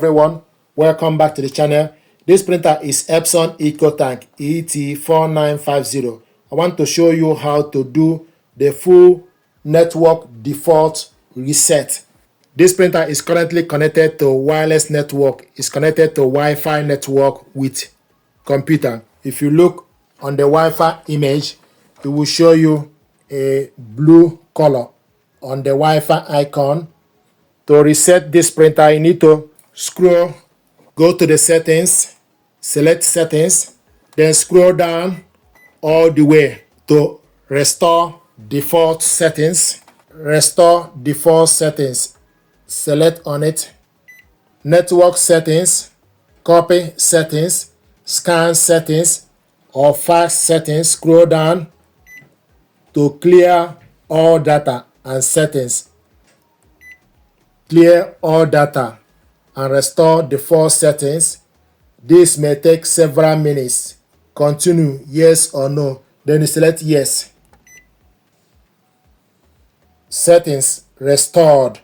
Everyone, welcome back to the channel. This printer is Epson ET-4950. I want to show you how to do the full network default reset. This printer is currently connected to wireless network. It's connected to Wi-Fi network with computer. If you look on the Wi-Fi image, it will show you a blue color on the Wi-Fi icon. To reset this printer, you need to scroll, go to the settings, select settings, then scroll down all the way to restore default settings. Restore default settings, select on it. Network settings, copy settings, scan settings, or fax settings. Scroll down to clear all data and settings. Clear all data and restore default settings. This may take several minutes. Continue, yes or no. Then you select yes. Settings restored.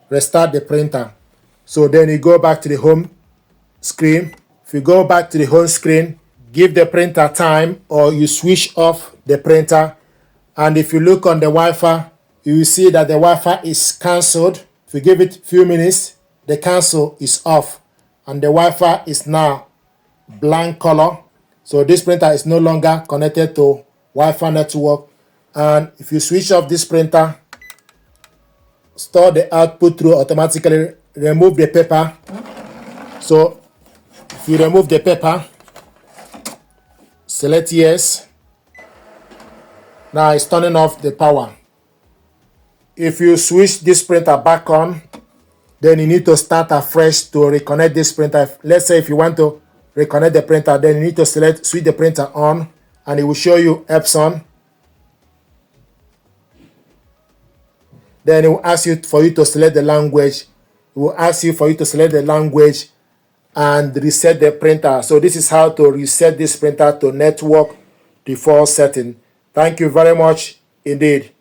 Restart the printer. So then you go back to the home screen. If you go back to the home screen, give the printer time or you switch off the printer. And if you look on the Wi-Fi, you will see that the Wi-Fi is cancelled. If you give it a few minutes, the cancel is off and the Wi-Fi is now blank color. So this printer is no longer connected to Wi-Fi network. And if you switch off this printer, store the output through automatically, remove the paper. So if you remove the paper, select yes. Now it's turning off the power. If you switch this printer back on, then you need to start afresh to reconnect this printer. Let's say if you want to reconnect the printer, then you need to switch the printer on, and it will show you Epson. Then it will ask you for you to select the language. It will ask you for you to select the language and reset the printer. So this is how to reset this printer to network default setting. Thank you very much indeed.